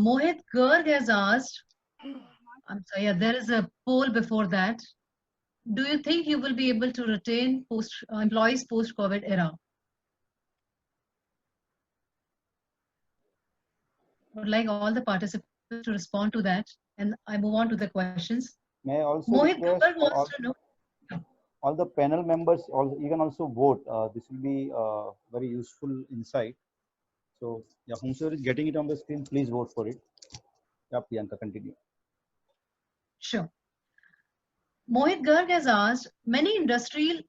Mohit Garg has asked, I'm sorry, yeah, there is a poll before that. Do you think you will be able to retain employees post-COVID era? I would like all the participants to respond to that, and I move on to the questions. May I also Mohit request Garg wants to know. all the panel members, you can also vote. This will be very useful insight. So, yeah, whomsoever is getting it on the screen, please vote for it. Yeah, Priyanka, continue. Sure. Mohit Garg has asked, many industries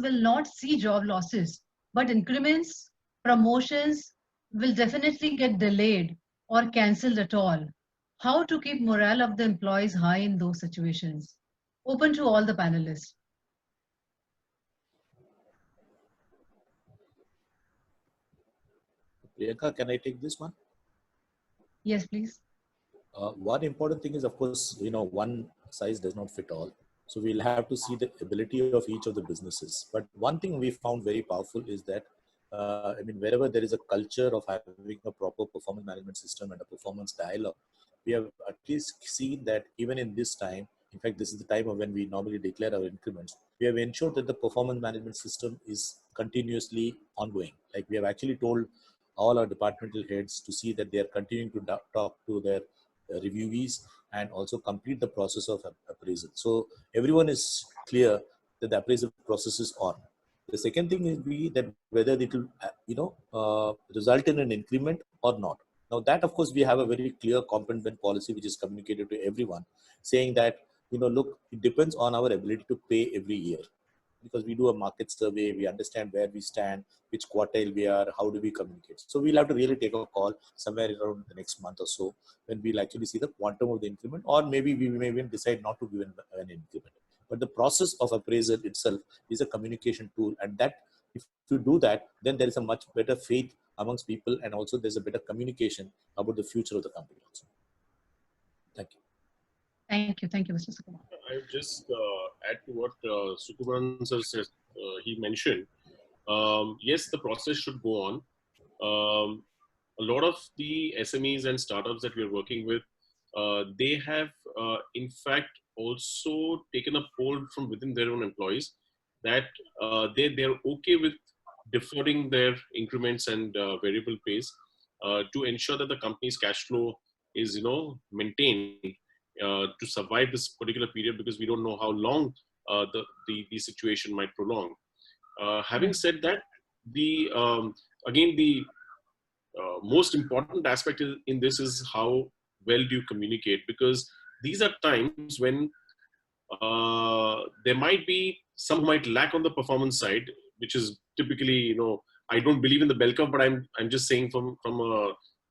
will not see job losses, but increments, promotions will definitely get delayed or cancelled at all. How to keep morale of the employees high in those situations? Open to all the panelists. Priyanka, can I take this one? Yes, please. One important thing is, of course, one size does not fit all. So we'll have to see the ability of each of the businesses. But one thing we found very powerful is that, wherever there is a culture of having a proper performance management system and a performance dialogue, we have at least seen that even in this time, in fact, this is the time of when we normally declare our increments, we have ensured that the performance management system is continuously ongoing. Like we have actually told all our departmental heads to see that they are continuing to talk to their reviewees and also complete the process of appraisal. So everyone is clear that the appraisal process is on. The second thing is that whether it will, result in an increment or not. Now that, of course, we have a very clear complement policy which is communicated to everyone, saying that, look, it depends on our ability to pay every year. Because we do a market survey, we understand where we stand, which quartile we are, how do we communicate. So we'll have to really take a call somewhere around the next month or so when we'll actually see the quantum of the increment, or maybe we may even decide not to give an increment. But the process of appraisal itself is a communication tool, and that if you do that, then there is a much better faith amongst people, and also there's a better communication about the future of the company also. Thank you. Thank you, Mr. Sukumar. I would just add to what Sukumaran sir said. He mentioned, yes, the process should go on. A lot of the SMEs and startups that we are working with, they have in fact also taken a poll from within their own employees that they're okay with deferring their increments and variable pays to ensure that the company's cash flow is maintained to survive this particular period, because we don't know how long the situation might prolong. Having said that, the again the most important aspect in this is how well do you communicate, because these are times when there might be some who might lack on the performance side, which is typically, I don't believe in the bell curve, but I'm just saying from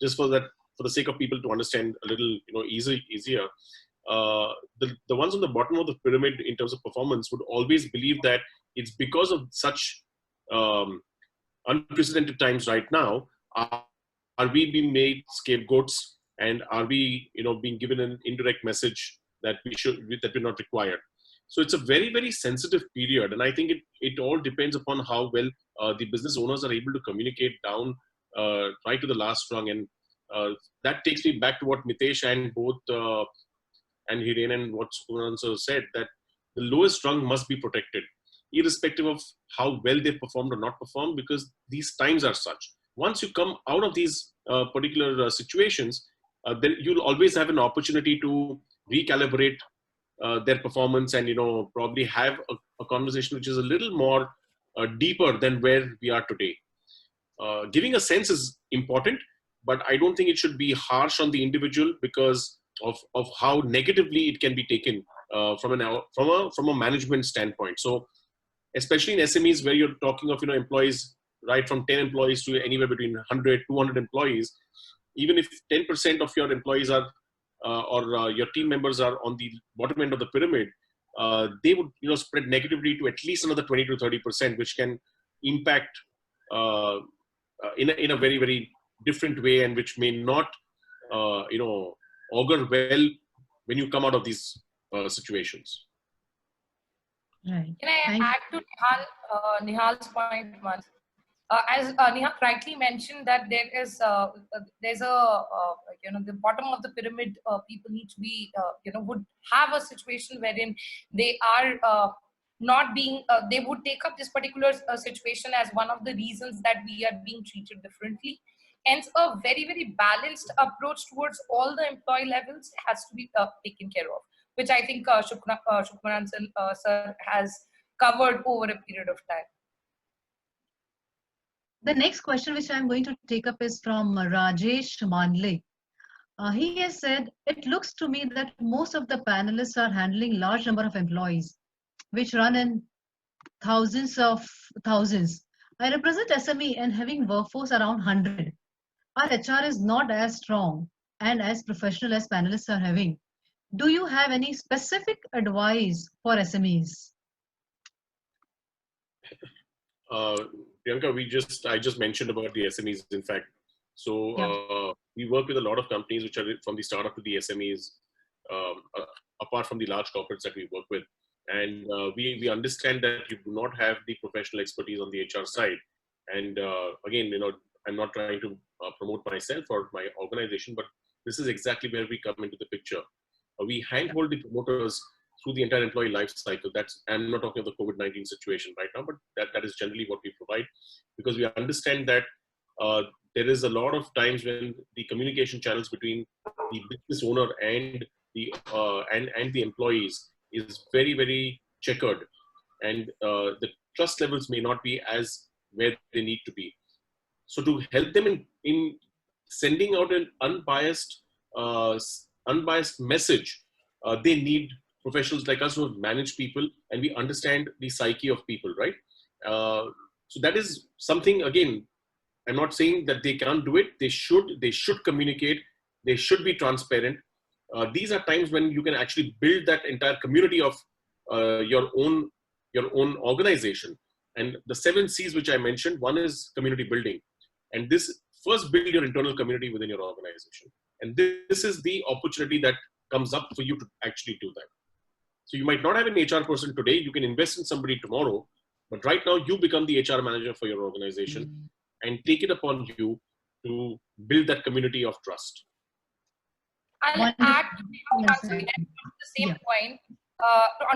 just for the sake of people to understand a little easier. The ones on the bottom of the pyramid in terms of performance would always believe that it's because of such unprecedented times right now are we being made scapegoats, and are we being given an indirect message that we're not required. So it's a very, very sensitive period, and I think it all depends upon how well the business owners are able to communicate down right to the last rung. And that takes me back to what Mitesh and both and Hiren and what Sukumaran said, that the lowest rung must be protected, irrespective of how well they performed or not performed, because these times are such. Once you come out of these particular situations, then you'll always have an opportunity to recalibrate their performance and probably have a conversation which is a little more deeper than where we are today. Giving a sense is important, but I don't think it should be harsh on the individual because of how negatively it can be taken from a management standpoint. So especially in SMEs where you're talking of employees right from 10 employees to anywhere between 100 200 employees, even if 10% of your employees are or your team members are on the bottom end of the pyramid, they would spread negatively to at least another 20 to 30%, which can impact in a very, very different way, and which may not augur well when you come out of these situations. Right. Can I add to Nihal's point once? As Neha rightly mentioned, that there's the bottom of the pyramid, people need to be would have a situation wherein they are not being they would take up this particular situation as one of the reasons that we are being treated differently. Hence, a very balanced approach towards all the employee levels has to be taken care of, which I think Shukmaran sir has covered over a period of time. The next question which I'm going to take up is from Rajesh Mandle. He has said, it looks to me that most of the panelists are handling large number of employees, which run in thousands of thousands. I represent SME and having workforce around 100. Our HR is not as strong and as professional as panelists are having. Do you have any specific advice for SMEs? Priyanka, I just mentioned about the SMEs, in fact. So we work with a lot of companies which are from the startup to the SMEs, apart from the large corporates that we work with. And we understand that you do not have the professional expertise on the HR side. And again, I'm not trying to promote myself or my organization, but this is exactly where we come into the picture. We handhold the promoters through the entire employee life cycle. I'm not talking about the COVID-19 situation right now, but that is generally what we provide, because we understand that there is a lot of times when the communication channels between the business owner and the employees is very checkered, and the trust levels may not be as where they need to be. So to help them in sending out an unbiased message, they need professionals like us who have managed people and we understand the psyche of people, right? So that is something, again, I'm not saying that they can't do it. They should communicate. They should be transparent. These are times when you can actually build that entire community of your own organization. And the 7 C's which I mentioned, one is community building. And this first build your internal community within your organization. And this is the opportunity that comes up for you to actually do that. So you might not have an HR person today. You can invest in somebody tomorrow. But right now, you become the HR manager for your organization and take it upon you to build that community of trust. I'll add onto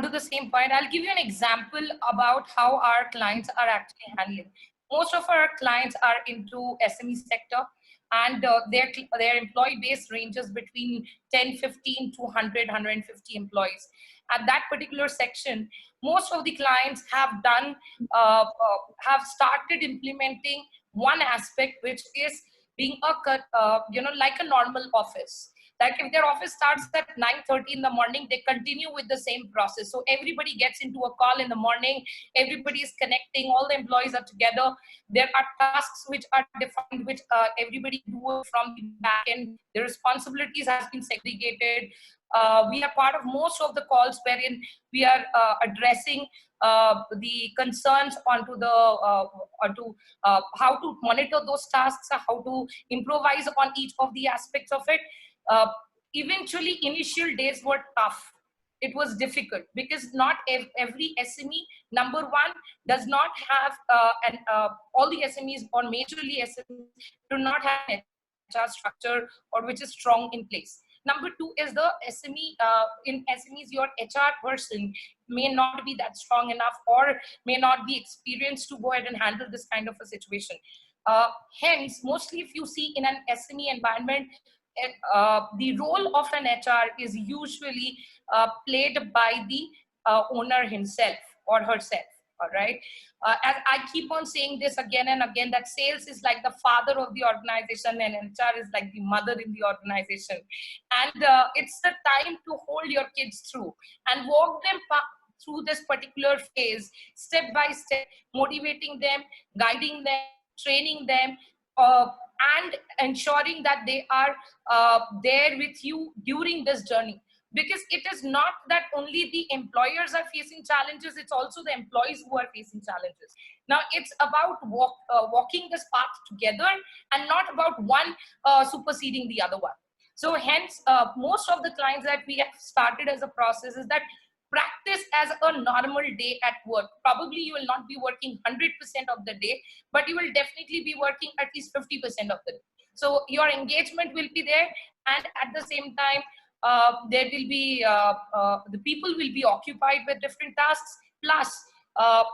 the same point. I'll give you an example about how our clients are actually handling. Most of our clients are into SME sector, and their employee base ranges between 10, 15 to 100, 150 employees. At that particular section, most of the clients have started implementing one aspect, which is being like a normal office. Like if their office starts at 9:30 in the morning, they continue with the same process. So everybody gets into a call in the morning, everybody is connecting, all the employees are together. There are tasks which are defined, which everybody does from the back end. The responsibilities has been segregated. We are part of most of the calls wherein we are addressing the concerns onto how to monitor those tasks, how to improvise on each of the aspects of it. Eventually, initial days were tough. It was difficult because not every SME, number one, does not have, all the SMEs or majorly SMEs do not have an HR structure or which is strong in place. Number two is the SME, in SMEs, your HR person may not be that strong enough or may not be experienced to go ahead and handle this kind of a situation. Hence, mostly if you see in an SME environment, the role of an HR is usually played by the owner himself or herself. All right. As I keep on saying this again and again, that sales is like the father of the organization and HR is like the mother in the organization. And it's the time to hold your kids through and walk them through this particular phase, step by step, motivating them, guiding them, training them, and ensuring that they are there with you during this journey. Because it is not that only the employers are facing challenges, it's also the employees who are facing challenges. Now, it's about walking this path together and not about one superseding the other one. So hence, most of the clients that we have started as a process is that practice as a normal day at work. Probably you will not be working 100% of the day, but you will definitely be working at least 50% of the day. So your engagement will be there, and at the same time, there will be the people will be occupied with different tasks. Plus,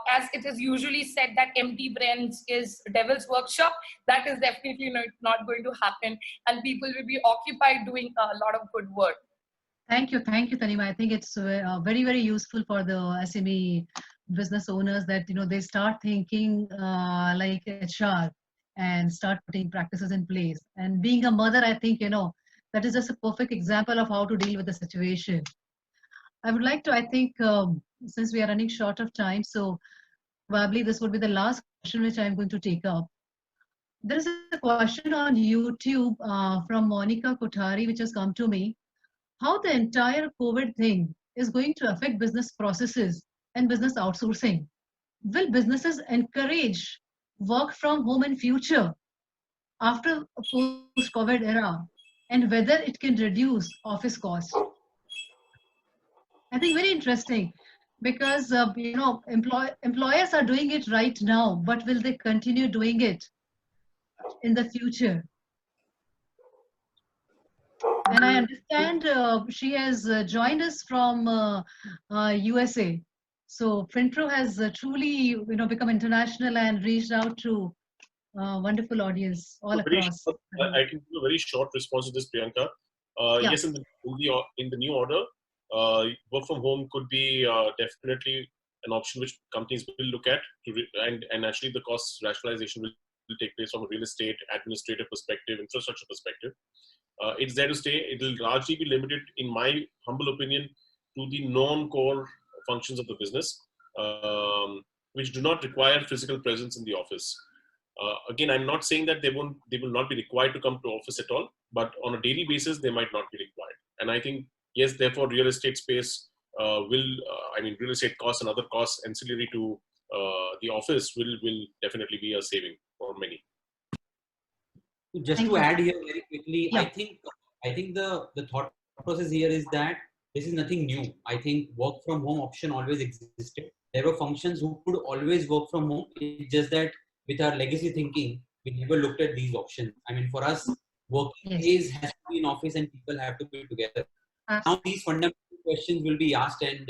as it is usually said that empty brains is devil's workshop, that is definitely not going to happen, and people will be occupied doing a lot of good work. Thank you, Tanima. I think it's very, very useful for the SME business owners that they start thinking like HR and start putting practices in place. And being a mother, I think that is just a perfect example of how to deal with the situation. I would like to, I think, since we are running short of time, so probably this would be the last question which I'm going to take up. There is a question on YouTube from Monica Kothari, which has come to me. How the entire COVID thing is going to affect business processes and business outsourcing. Will businesses encourage work from home in future after a post-COVID era, and whether it can reduce office costs? I think very interesting because employers are doing it right now, but will they continue doing it in the future? And I understand she has joined us from USA. So Printro has truly, become international and reached out to wonderful audience all across. I can give a very short response to this, Priyanka. Yeah. Yes, in the new order, work from home could be definitely an option which companies will look at, and actually the cost rationalization will take place from a real estate, administrative perspective, infrastructure perspective. It's there to stay. It will largely be limited, in my humble opinion, to the non-core functions of the business, which do not require physical presence in the office. Again, I'm not saying that they will not be required to come to office at all, but on a daily basis, they might not be required. And I think, yes, therefore, real estate space real estate costs and other costs ancillary to the office will definitely be a saving for many. Just to add here very quickly, Yeah. I think the thought process here is that this is nothing new. I think work from home option always existed. There were functions who could always work from home. It's just that with our legacy thinking, we never looked at these options. I mean, for us, working days has to be in office and people have to be together. Now these fundamental questions will be asked and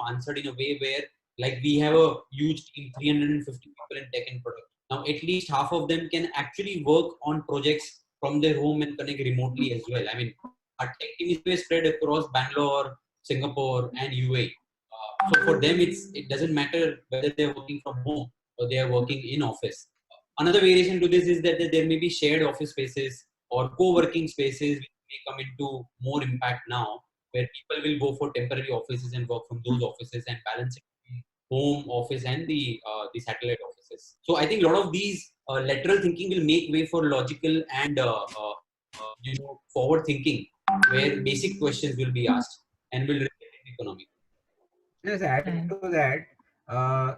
answered in a way where, like, we have a huge team, 350 people in tech and product. Now, at least half of them can actually work on projects from their home and connect remotely as well. I mean, our tech team is spread across Bangalore, Singapore, and UAE. So for them, it doesn't matter whether they're working from home or they are working in office. Another variation to this is that there may be shared office spaces or co-working spaces which may come into more impact now, where people will go for temporary offices and work from those offices and balance it between home office and the satellite offices. So I think a lot of these lateral thinking will make way for logical and forward thinking, where basic questions will be asked and will reflect the economy. Just adding to that,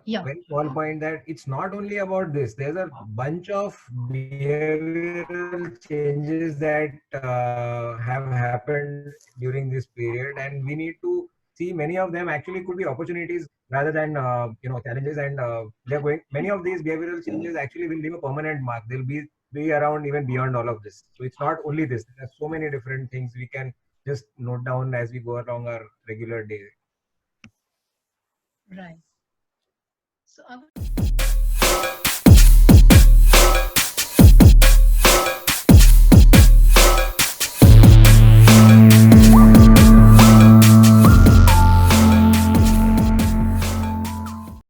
very small point that it's not only about this. There's a bunch of behavioral changes that have happened during this period, and we need to see many of them actually could be opportunities rather than challenges. And they're going. Many of these behavioral changes actually will leave a permanent mark. They'll be around even beyond all of this. So it's not only this. There are so many different things we can just note down as we go along our regular day. Right. So I would